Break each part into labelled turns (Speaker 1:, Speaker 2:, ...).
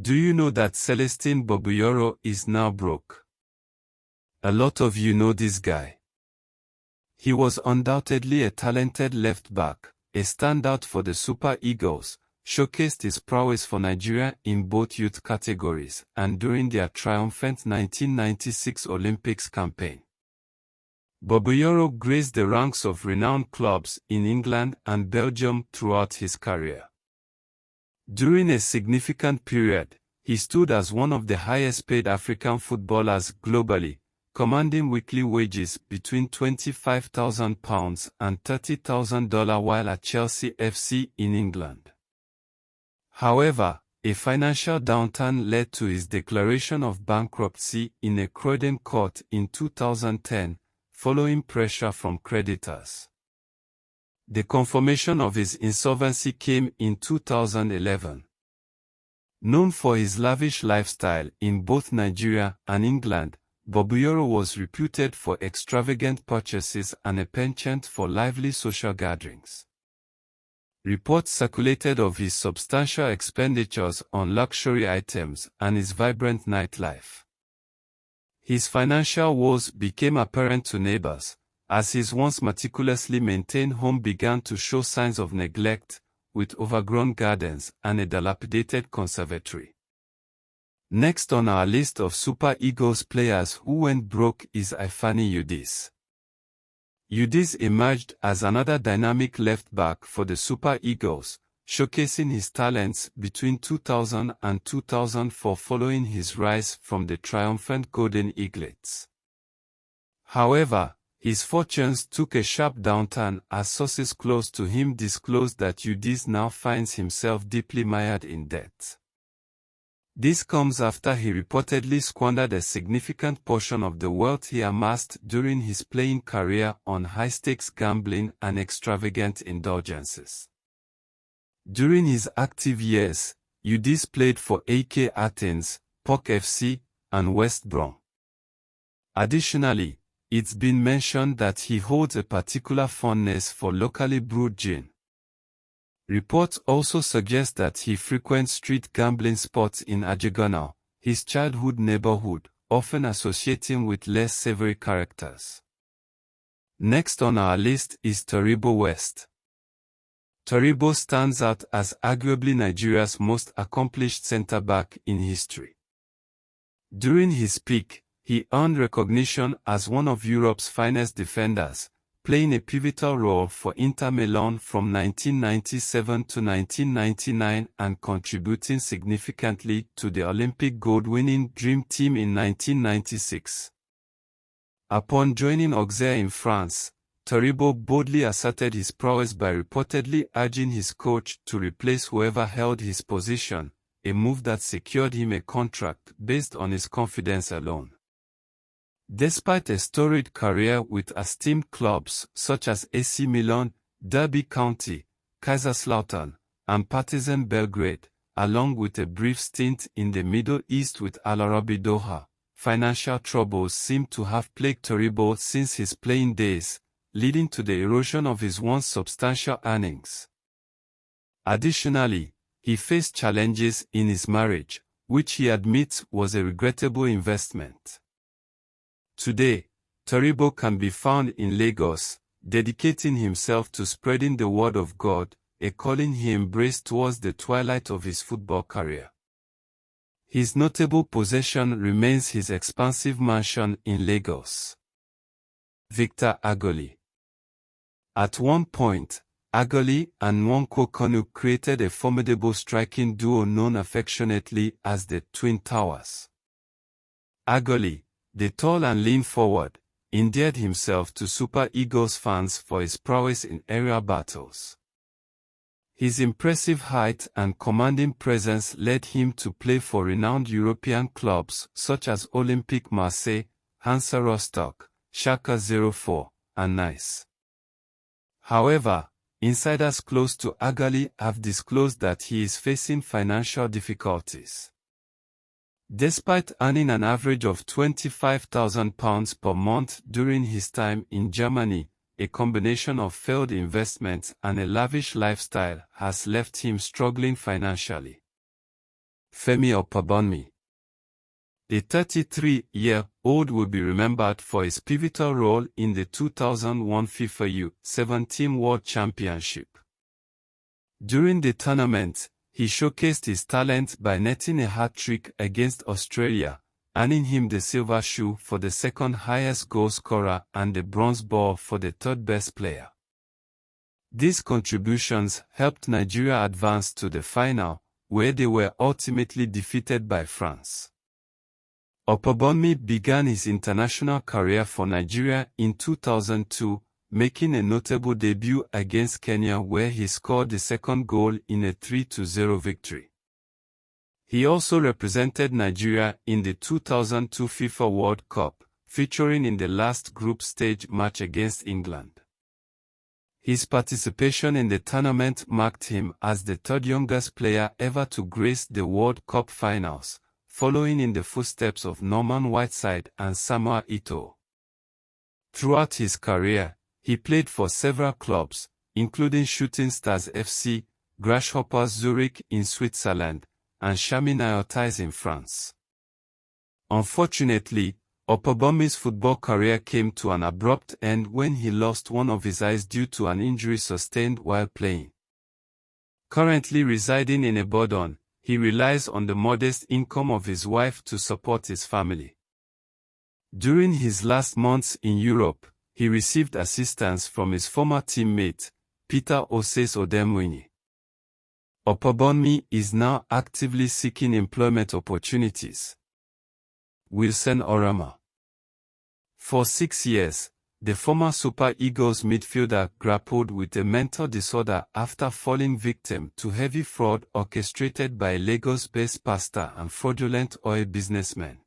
Speaker 1: Do you know that Celestine Babayaro is now broke? A lot of you know this guy. He was undoubtedly a talented left-back, a standout for the Super Eagles, showcased his prowess for Nigeria in both youth categories and during their triumphant 1996 Olympics campaign. Babayaro graced the ranks of renowned clubs in England and Belgium throughout his career. During a significant period, he stood as one of the highest-paid African footballers globally, commanding weekly wages between £25,000 and $30,000 while at Chelsea FC in England. However, a financial downturn led to his declaration of bankruptcy in a Croydon court in 2010, following pressure from creditors. The confirmation of his insolvency came in 2011. Known for his lavish lifestyle in both Nigeria and England, Babayaro was reputed for extravagant purchases and a penchant for lively social gatherings. Reports circulated of his substantial expenditures on luxury items and his vibrant nightlife. His financial woes became apparent to neighbors, as his once meticulously maintained home began to show signs of neglect, with overgrown gardens and a dilapidated conservatory. Next on our list of Super Eagles players who went broke is Udis. Udis emerged as another dynamic left-back for the Super Eagles, showcasing his talents between 2000 and 2004 following his rise from the triumphant Golden Eaglets. However, his fortunes took a sharp downturn as sources close to him disclosed that Udis now finds himself deeply mired in debt. This comes after he reportedly squandered a significant portion of the wealth he amassed during his playing career on high-stakes gambling and extravagant indulgences. During his active years, Udis played for AK Athens, POC FC, and West Brom. Additionally, it's been mentioned that he holds a particular fondness for locally brewed gin. Reports also suggest that he frequents street gambling spots in Agali, his childhood neighborhood, often associating with less savory characters. Next on our list is Taribo West. Taribo stands out as arguably Nigeria's most accomplished centre-back in history. During his peak, he earned recognition as one of Europe's finest defenders, playing a pivotal role for Inter Milan from 1997 to 1999 and contributing significantly to the Olympic gold-winning Dream Team in 1996. Upon joining Auxerre in France, Taribo boldly asserted his prowess by reportedly urging his coach to replace whoever held his position, a move that secured him a contract based on his confidence alone. Despite a storied career with esteemed clubs such as AC Milan, Derby County, Kaiserslautern, and Partizan Belgrade, along with a brief stint in the Middle East with Al Arabi Doha, financial troubles seem to have plagued Taribo since his playing days, leading to the erosion of his once substantial earnings. Additionally, he faced challenges in his marriage, which he admits was a regrettable investment. Today, Taribo can be found in Lagos, dedicating himself to spreading the word of God, a calling he embraced towards the twilight of his football career. His notable possession remains his expansive mansion in Lagos. Victor Agali. At one point, Agali and Nwankwo Kanu created a formidable striking duo known affectionately as the Twin Towers. Agali, the tall and lean forward, endeared himself to Super Eagles fans for his prowess in aerial battles. His impressive height and commanding presence led him to play for renowned European clubs such as Olympique Marseille, Hansa Rostock, Schalke 04, and Nice. However, insiders close to Agali have disclosed that he is facing financial difficulties. Despite earning an average of £25,000 per month during his time in Germany, a combination of failed investments and a lavish lifestyle has left him struggling financially. Femi Opabunmi. The 33-year-old will be remembered for his pivotal role in the 2001 FIFA U-17 World Championship. During the tournament, he showcased his talent by netting a hat-trick against Australia, earning him the silver shoe for the second highest goal scorer and the bronze ball for the third best player. These contributions helped Nigeria advance to the final, where they were ultimately defeated by France. Opabunmi began his international career for Nigeria in 2002, making a notable debut against Kenya where he scored the second goal in a 3-0 victory. He also represented Nigeria in the 2002 FIFA World Cup, featuring in the last group stage match against England. His participation in the tournament marked him as the third youngest player ever to grace the World Cup finals, following in the footsteps of Norman Whiteside and Samuel Eto'o. Throughout his career, he played for several clubs, including Shooting Stars FC, Grasshoppers Zurich in Switzerland, and Chamonix in France. Unfortunately, Opabunmi's football career came to an abrupt end when he lost one of his eyes due to an injury sustained while playing. Currently residing in Ibadan, he relies on the modest income of his wife to support his family. During his last months in Europe, he received assistance from his former teammate, Peter Osei-Odemwinyi. Opabunmi is now actively seeking employment opportunities. Wilson Oruma. For 6 years, the former Super Eagles midfielder grappled with a mental disorder after falling victim to heavy fraud orchestrated by a Lagos-based pastor and fraudulent oil businessmen.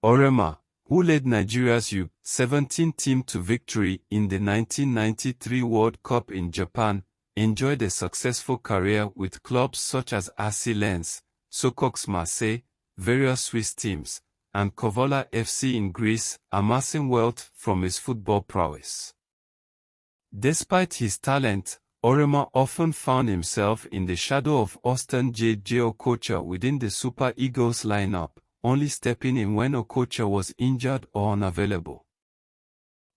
Speaker 1: Oruma, who led Nigeria's U-17 team to victory in the 1993 World Cup in Japan, enjoyed a successful career with clubs such as AC Lens, Sokoks Marseille, various Swiss teams, and Kovola FC in Greece, amassing wealth from his football prowess. Despite his talent, Oruma often found himself in the shadow of Austin J. Okocha within the Super Eagles lineup, only stepping in when Okocha was injured or unavailable.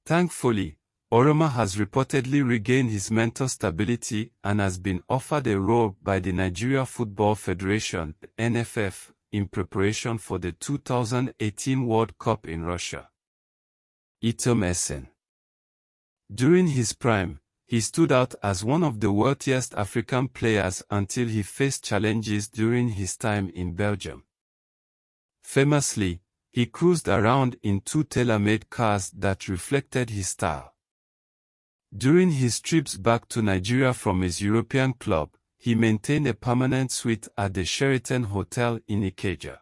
Speaker 1: Thankfully, Oruma has reportedly regained his mental stability and has been offered a role by the Nigeria Football Federation, NFF, in preparation for the 2018 World Cup in Russia. Itom Essen. During his prime, he stood out as one of the wealthiest African players until he faced challenges during his time in Belgium. Famously, he cruised around in 2 tailor-made cars that reflected his style. During his trips back to Nigeria from his European club, he maintained a permanent suite at the Sheraton Hotel in Ikeja.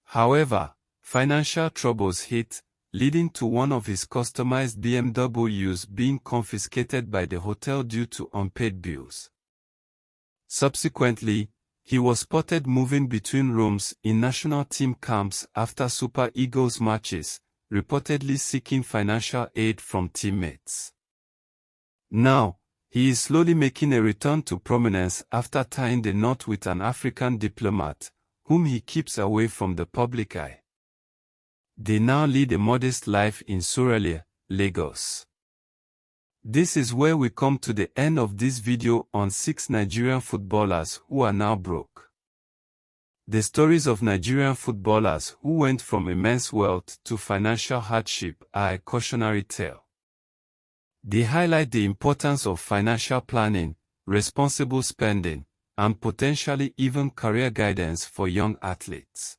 Speaker 1: However, financial troubles hit, leading to one of his customized BMWs being confiscated by the hotel due to unpaid bills. Subsequently, he was spotted moving between rooms in national team camps after Super Eagles matches, reportedly seeking financial aid from teammates. Now, he is slowly making a return to prominence after tying the knot with an African diplomat, whom he keeps away from the public eye. They now lead a modest life in Surulere, Lagos. This is where we come to the end of this video on 6 Nigerian footballers who are now broke. The stories of Nigerian footballers who went from immense wealth to financial hardship are a cautionary tale. They highlight the importance of financial planning, responsible spending, and potentially even career guidance for young athletes.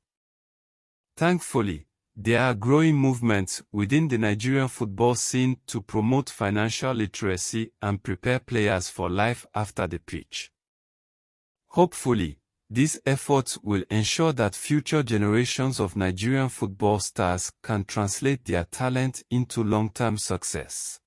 Speaker 1: Thankfully, there are growing movements within the Nigerian football scene to promote financial literacy and prepare players for life after the pitch. Hopefully, these efforts will ensure that future generations of Nigerian football stars can translate their talent into long-term success.